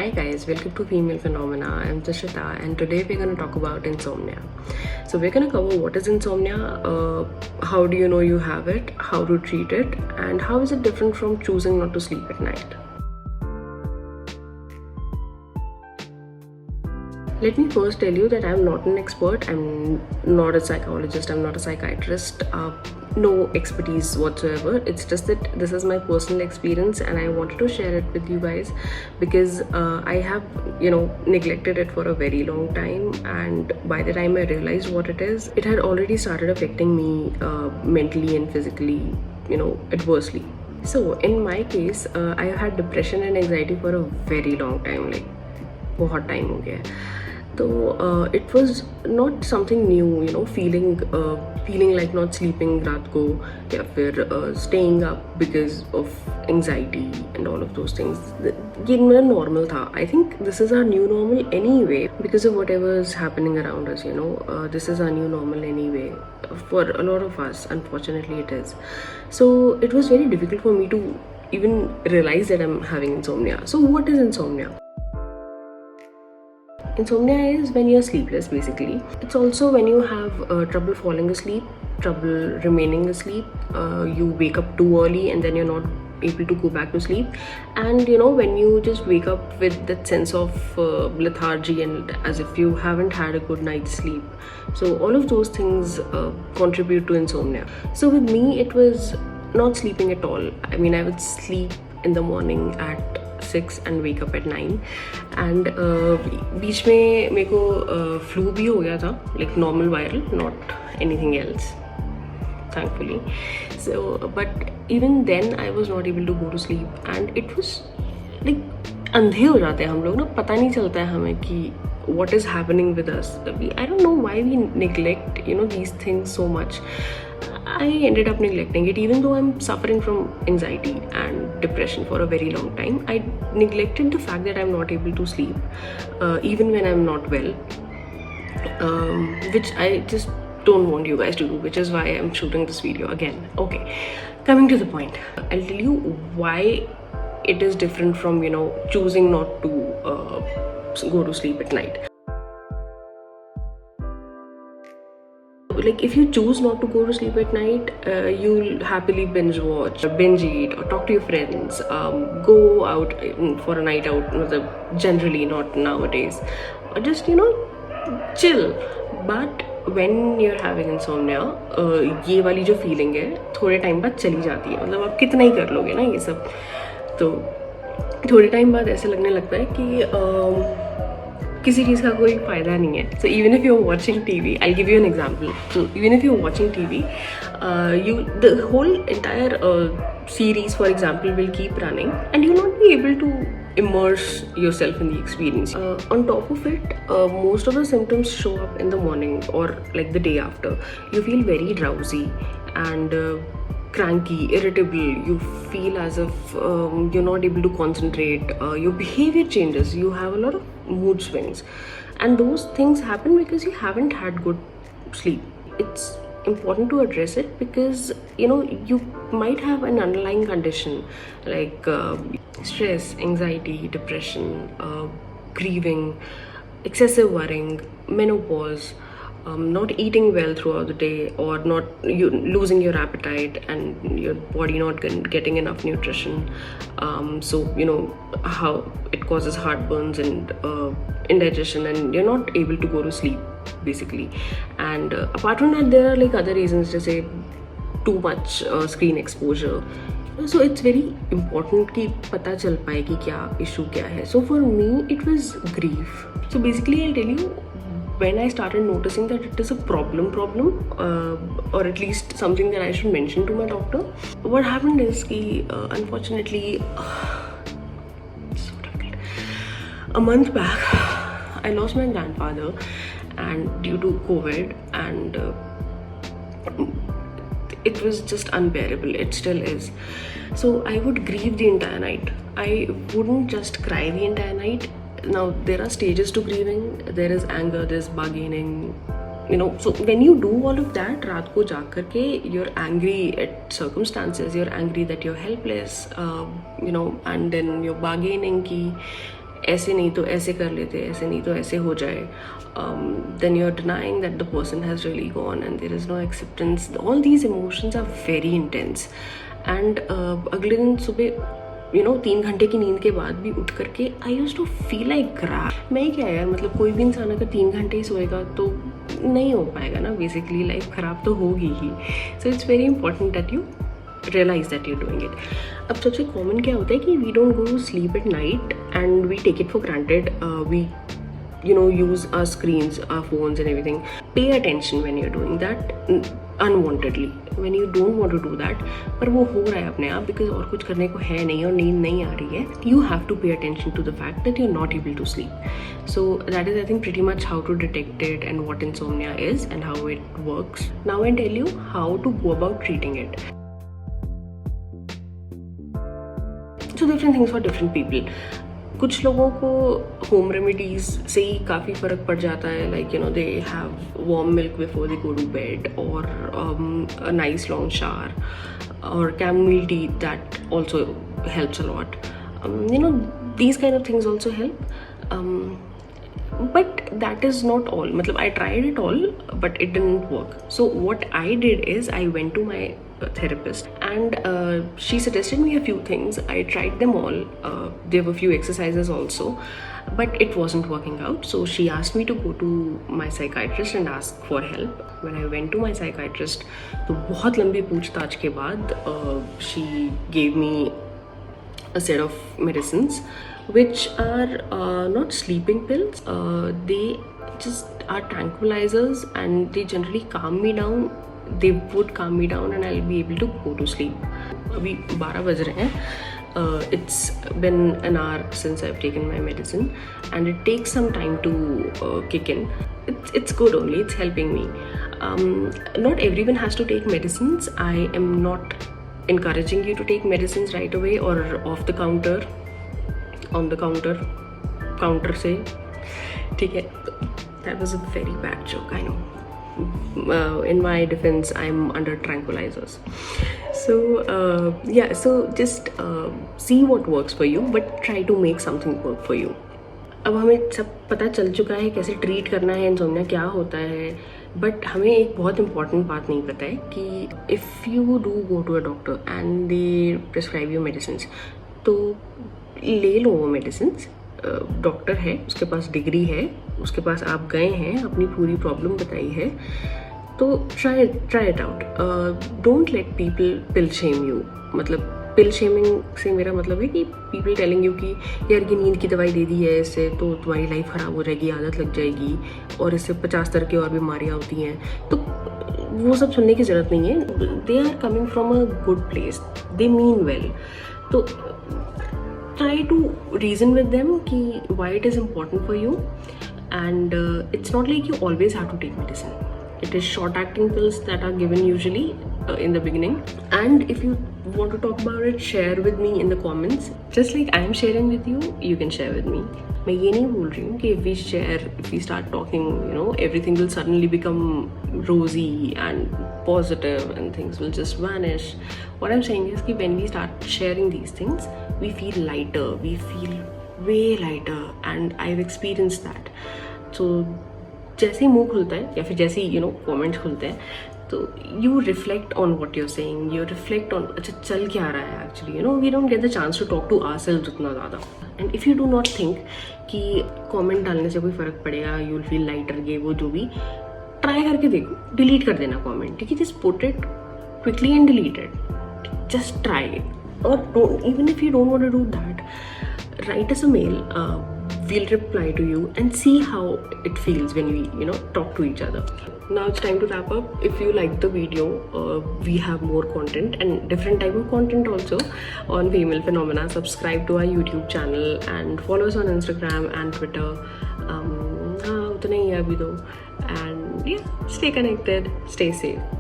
Hi guys, welcome to Female Phenomena. I'm Tashita and today we're going to talk about insomnia. So we're going to cover what is insomnia, how do you know you have it, how to treat it, and how is it different from choosing not to sleep at night. Let me first tell you that I'm not an expert, I'm not a psychologist, I'm not a psychiatrist, no expertise whatsoever. It's just that this is my personal experience and I wanted to share it with you guys because I have, neglected it for a very long time, and by the time I realized what it is, it had already started affecting me mentally and physically, adversely. So in my case, I have had depression and anxiety for a very long time, like बहुत time हो गया है. तो it was not something new, feeling like not sleeping रात को या फिर staying up because of anxiety and all of those things. ये मेरा normal था. I think this is our new normal anyway because of whatever is happening around us, this is our new normal anyway for a lot of us. Unfortunately it is. So it was very difficult for me to even realize that I'm having insomnia. So what is insomnia? Insomnia is when you're sleepless basically. It's also when you have trouble falling asleep, trouble remaining asleep, you wake up too early and then you're not able to go back to sleep, and when you just wake up with that sense of lethargy and as if you haven't had a good night's sleep. So all of those things contribute to insomnia. So with me it was not sleeping at all. I mean, I would sleep in the morning at 6 and wake up at 9, and बीच में मेरे को flu भी हो गया था, like normal viral, not anything else, thankfully. So but even then I was not able to go to sleep, and it was like अंधे हो जाते हैं हम लोग ना, पता नहीं चलता है हमें कि what is happening with us. I don't know why we neglect these things so much. I ended up neglecting it, even though I'm suffering from anxiety and depression for a very long time. I neglected the fact that I'm not able to sleep, even when I'm not well, which I just don't want you guys to do, which is why I'm shooting this video again. Okay, coming to the point, I'll tell you why it is different from choosing not to go to sleep at night. Like if you choose not to go to sleep at night, you'll happily binge watch, binge eat, or talk to your friends, go out for a night out, generally not nowadays, or just chill. But when you're having insomnia, ये वाली जो feeling है थोड़े time बाद चली जाती है. मतलब आप कितना ही कर लोगे ना ये सब, तो थोड़े टाइम बाद ऐसे लगने लगता है कि किसी चीज़ का कोई फ़ायदा नहीं है. So even if you're watching TV, I'll give you an example. So even if you're watching TV, the whole entire series, for example, will keep running, and you'll not be able to immerse yourself in the experience. On top of it, most of the symptoms show up in the morning or like the day after. You feel very drowsy and cranky, irritable. You feel as if you're not able to concentrate. Your behavior changes. You have a lot of mood swings, and those things happen because you haven't had good sleep. It's important to address it because you might have an underlying condition like stress, anxiety, depression, grieving, excessive worrying, menopause, not eating well throughout the day, or not losing your appetite and your body not getting enough nutrition. So how it causes heartburns and indigestion, and you're not able to go to sleep basically. And apart from that, there are like other reasons, to say too much screen exposure. So it's very important कि पता चल पाए कि क्या issue क्या है. So for me it was grief. So basically I'll tell you, when I started noticing that it is a problem, or at least something that I should mention to my doctor, what happened is कि unfortunately, so difficult. A month back, I lost my grandfather, and due to COVID, and it was just unbearable. It still is. So I would grieve the entire night. I wouldn't just cry the entire night. Now there are stages to grieving. There is anger, there's bargaining, so when you do all of that रात को जाग करके, you're angry at circumstances, you're angry that you're helpless, and then you're bargaining कि ऐसे नहीं तो ऐसे कर लेते, ऐसे नहीं तो ऐसे हो जाए, then you're denying that the person has really gone and there is no acceptance. All these emotions are very intense. And अगले दिन सुबह 3 घंटे की नींद के बाद भी उठ करके I used to feel like crap. मैं क्या यार, मतलब कोई भी इंसान अगर 3 घंटे ही सोएगा तो नहीं हो पाएगा ना, बेसिकली लाइफ खराब तो होगी ही. So it's very important that you realize that you're doing it. अब सबसे कॉमन क्या होता है कि we don't go to sleep at night and we take it for granted. We use our screens, our phones and everything. Pay attention when you're doing that unwantedly, when you don't want to do that, पर वो हो रहा है अपने आप because और कुछ करने को है नहीं और नींद नहीं आ रही है. You have to pay attention to the fact that you're not able to sleep. So that is, I think, pretty much how to detect it and what insomnia is and how it works. Now I tell you how to go about treating it. So different things for different people. कुछ लोगों को home remedies से ही काफ़ी फ़र्क पड़ जाता है, like they have warm milk before they go to bed और अ नाइस लॉन्ग शावर और chamomile tea that also helps a lot. These kind of things also help. But that is not all. Matlab, I tried it all, but it didn't work. So what I did is I went to my therapist and she suggested me a few things. I tried them all. There were a few exercises also, but it wasn't working out. So she asked me to go to my psychiatrist and ask for help. When I went to my psychiatrist, तो बहुत लंबी पूछताछ के बाद she gave me a set of medicines which are not sleeping pills. They just are tranquilizers and they generally calm me down. They would calm me down and I'll be able to go to sleep. अभी 12 बज रहे हैं. It's been an hour since I've taken my medicine and it takes some time to kick in. It's good only, it's helping me. Not everyone has to take medicines. I am not encouraging you to take medicines right away or off the counter. On the counter से, ठीक है. That was a very bad joke, I know. In my defense, I'm under tranquilizers. So so just see what works for you, but try to make something work for you. अब हमें सब पता चल चुका है कैसे ट्रीट करना है, इंसोम्निया क्या होता है, बट हमें एक बहुत इंपॉर्टेंट बात नहीं पता है कि if you do go to a doctor and they prescribe you medicine, तो ले लो वो मेडिसिन. डॉक्टर है, उसके पास डिग्री है, उसके पास आप गए हैं, अपनी पूरी प्रॉब्लम बताई है, तो try it out. Don't let people pill Shem you. मतलब पिल शेमिंग से मेरा मतलब है कि पीपल टेलिंग यू कि यार ये नींद की दवाई दे दी है, इससे तो तुम्हारी लाइफ ख़राब हो जाएगी, आदत लग जाएगी और इससे 50 तरह की और बीमारियाँ होती हैं. तो वो सब सुनने की ज़रूरत नहीं है. They are coming from a good place, they mean well. तो try to reason with them ki why it is important for you, and it's not like you always have to take medicine. It is short acting pills that are given usually in the beginning, and if you want to talk about it, share with me in the comments. Just like I am sharing with you, you can share with me. मैं ये नहीं बोल रही हूँ कि if we start talking, everything will suddenly become rosy and positive and things will just vanish. What I'm saying is कि when we start sharing these things, we feel lighter, we feel way lighter, and I've experienced that. So जैसे ही मुंह खुलता है या फिर जैसे ही comments खुलते हैं, तो you reflect on what you're saying, you reflect on अच्छा चल क्या रहा है actually. We don't get the chance to talk to ourselves उतना ज़्यादा. And if you do not think कि कमेंट डालने से कोई फ़र्क पड़ेगा, you will feel lighter, ये वो जो भी, ट्राई करके देखो, डिलीट कर देना कमेंट, ठीक है. Just put it quickly and delete it. Just try it. और even if you don't want to do that, write us a mail. We'll reply to you and see how it feels when we talk to each other. Now it's time to wrap up. If you like the video, we have more content and different type of content also on Female Phenomena. Subscribe to our YouTube channel and follow us on Instagram and Twitter. उतना ही है अभी तो. And yeah, stay connected, stay safe.